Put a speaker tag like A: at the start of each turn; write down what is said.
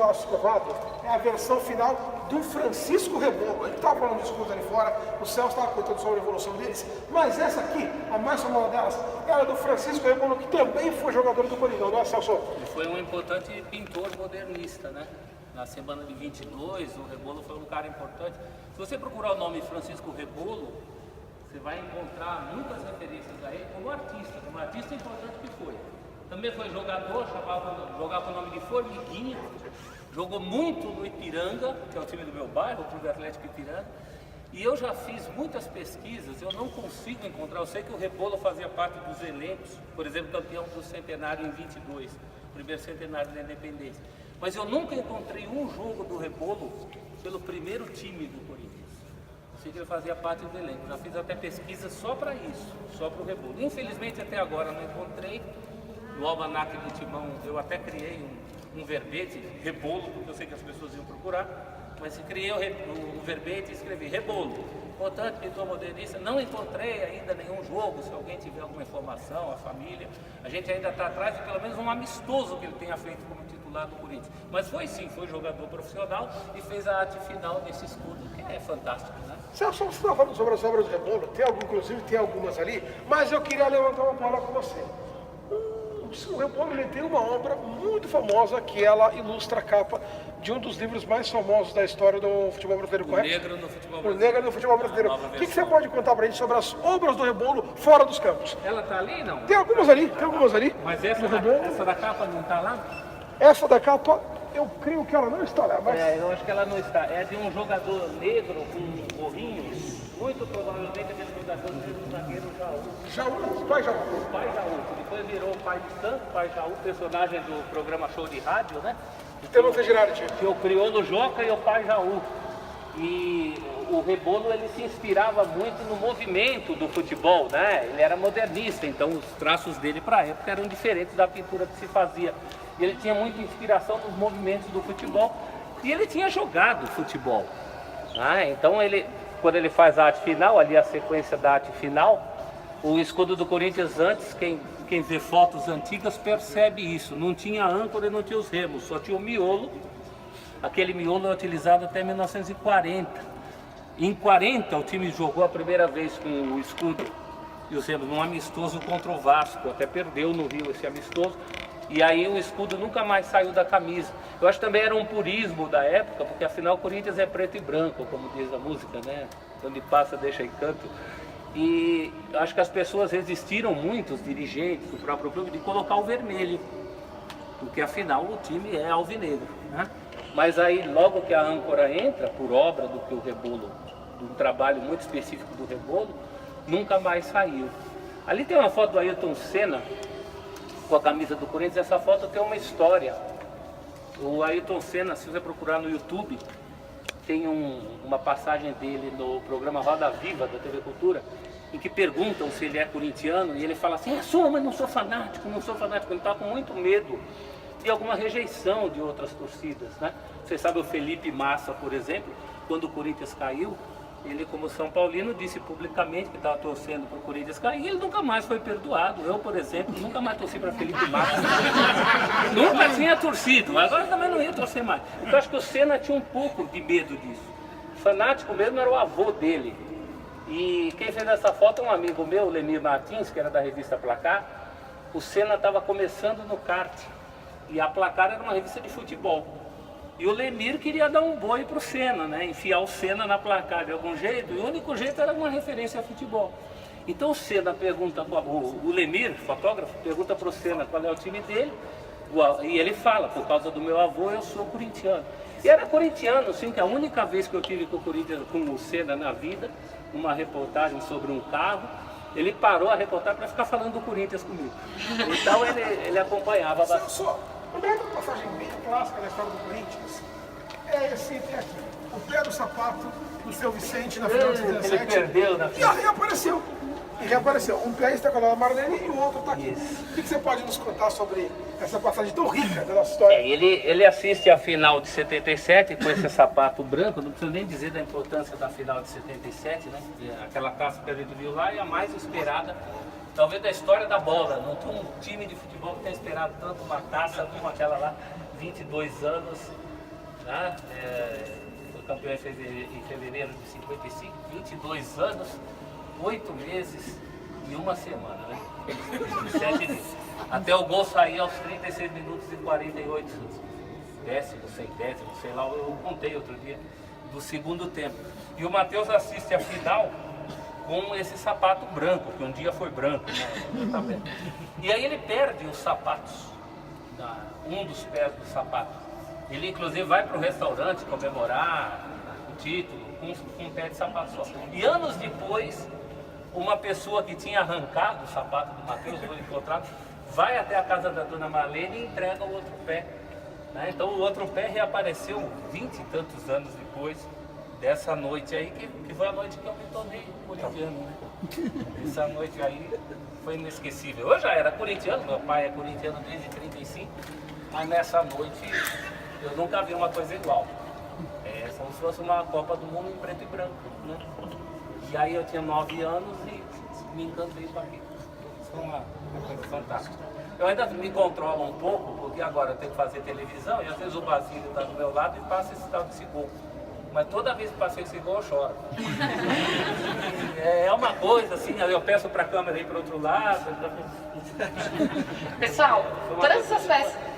A: nosso escovado é a versão final do Francisco Rebolo. Ele estava falando de escudos ali fora, o Celso estava contando sobre a evolução deles, mas essa aqui, a mais famosa delas, é do Francisco Rebolo, que também foi jogador do Coringão, não é, Celso?
B: Ele foi um importante pintor modernista, né? Na semana de 22, o Rebolo foi um cara importante. Se você procurar o nome Francisco Rebolo, você vai encontrar muitas referências a ele como artista importante que foi. Também foi jogador, jogava com o nome de Formiguinha, jogou muito no Ipiranga, que é o time do meu bairro, o Clube Atlético Ipiranga. E eu já fiz muitas pesquisas, eu não consigo encontrar, eu sei que o Rebolo fazia parte dos elencos, por exemplo, campeão do centenário em 22, primeiro centenário da independência. Mas eu nunca encontrei um jogo do Rebolo pelo primeiro time do Corinthians. Eu sei que ele fazia parte do elenco, já fiz até pesquisa só para isso, só para o Rebolo. Infelizmente até agora não encontrei. No almanaque do Timão eu até criei um verbete, Rebolo, porque eu sei que as pessoas iam procurar, mas criei um verbete e escrevi Rebolo, importante pintor modernista. Não encontrei ainda nenhum jogo, se alguém tiver alguma informação, a família, a gente ainda está atrás de pelo menos um amistoso que ele tenha feito como titular do Corinthians. Mas foi sim, foi jogador profissional e fez a arte final desse escudo, que é fantástico, né?
A: Celso, você estava falando sobre as obras do Rebolo, inclusive tem algumas ali, mas eu queria levantar uma bola com você. O Rebolo ele tem uma obra muito famosa que ela ilustra a capa de um dos livros mais famosos da história do futebol brasileiro, correto?
B: O Negro no Futebol Brasileiro.
A: O Negro no Futebol Brasileiro. O que você pode contar pra gente sobre as obras do Rebolo fora dos campos?
B: Ela tá ali, não?
A: Tem algumas ali,
B: Mas essa da capa não tá lá?
A: Essa da capa, eu creio que ela não está lá, mas...
B: eu acho que ela não está. É de um jogador negro com um gorrinho, muito provavelmente aquele jogador do zagueiro Jaú.
A: Jaú, pai Jaú.
B: O pai Jaú, que depois virou o pai de santo, pai Jaú, personagem do programa Show de Rádio, né?
A: Tem você Girardi.
B: Que o Criolo Joca e o pai Jaú. E o Rebolo ele se inspirava muito no movimento do futebol, né? Ele era modernista, então os traços dele para a época eram diferentes da pintura que se fazia. E ele tinha muita inspiração nos movimentos do futebol e ele tinha jogado futebol. Então quando ele faz a arte final, ali a sequência da arte final, o escudo do Corinthians antes, quem vê fotos antigas percebe isso. Não tinha âncora e não tinha os remos, só tinha o miolo. Aquele miolo é utilizado até 1940. Em 40 o time jogou a primeira vez com o escudo e os remos num amistoso contra o Vasco. Até perdeu no Rio esse amistoso. E aí o escudo nunca mais saiu da camisa. Eu acho que também era um purismo da época, porque afinal o Corinthians é preto e branco, como diz a música, né? Onde passa deixa encanto. E acho que as pessoas resistiram muito, os dirigentes, o próprio clube, de colocar o vermelho, porque afinal o time é alvinegro, né? Mas aí logo que a âncora entra, por obra do que o Rebolo, de um trabalho muito específico do Rebolo, nunca mais saiu. Ali tem uma foto do Ayrton Senna com a camisa do Corinthians. Essa foto tem uma história. O Ayrton Senna, se você procurar no YouTube, tem uma passagem dele no programa Roda Viva da TV Cultura, em que perguntam se ele é corintiano, e ele fala assim: sou, mas não sou fanático, não sou fanático. Ele está com muito medo de alguma rejeição de outras torcidas, né? Você sabe o Felipe Massa, por exemplo, quando o Corinthians caiu, ele, como São Paulino, disse publicamente que estava torcendo para o Corinthians cair e ele nunca mais foi perdoado. Eu, por exemplo, nunca mais torci para Felipe Massa. Nunca tinha torcido, agora também não ia torcer mais. Então, eu acho que o Senna tinha um pouco de medo disso. O fanático mesmo era o avô dele. E quem fez essa foto é um amigo meu, o Lemir Martins, que era da revista Placar. O Senna estava começando no kart e a Placar era uma revista de futebol. E o Lemir queria dar um boi para o Senna, né? Enfiar o Senna na Placar de algum jeito, e o único jeito era uma referência a futebol. Então o Senna pergunta, o Lemir, fotógrafo, pergunta para o Senna qual é o time dele, e ele fala: por causa do meu avô eu sou corintiano. E era corintiano, sim, que a única vez que eu tive com o Senna na vida, uma reportagem sobre um carro, ele parou a reportagem para ficar falando do Corinthians comigo. Então ele acompanhava bastante.
A: Uma outra passagem bem clássica da história do Corinthians é esse aqui, o pé do sapato do seu Vicente na final de 17.
B: Ele perdeu na final.
A: E reapareceu. E reapareceu. Um pé está com a Marlene e o outro está aqui. O que você pode nos contar sobre essa passagem tão rica da nossa história?
B: Ele assiste a final de 77 com esse sapato branco. Não preciso nem dizer da importância da final de 77, né? Aquela taça que a gente viu lá é a mais esperada, talvez, da história da bola. Não tem um time de futebol que tenha esperado tanto uma taça como aquela lá, 22 anos, né? Foi campeão em fevereiro de 55, 22 anos, 8 meses e 1 semana, né? 7 dias. Até o gol sair aos 36 minutos e 48 décimos, centésimos, sei lá, eu contei outro dia, do segundo tempo. E o Matheus assiste a final com esse sapato branco, que um dia foi branco, né? E aí ele perde os sapatos, um dos pés do sapato. Ele inclusive vai para o restaurante comemorar o título com um pé de sapato só. E anos depois, uma pessoa que tinha arrancado o sapato do Matheus, foi encontrado, vai até a casa da dona Marlene e entrega o outro pé. Né? Então o outro pé reapareceu 20 e tantos anos depois dessa noite aí, que foi a noite que eu me tornei corintiano. Né? Essa noite aí foi inesquecível. Eu já era corintiano, meu pai é corintiano desde 35, mas nessa noite eu nunca vi uma coisa igual. É como se fosse uma Copa do Mundo em preto e branco. Né? E aí eu tinha 9 anos e me encantei com aquilo. Isso foi uma coisa fantástica. Eu ainda me controlo um pouco, porque agora eu tenho que fazer televisão e às vezes o Basílio está do meu lado e passa esse tal desse gol. Mas toda vez que passei esse gol eu choro. É uma coisa assim, eu peço para a câmera ir para o outro lado.
C: Pessoal, todas essas peças.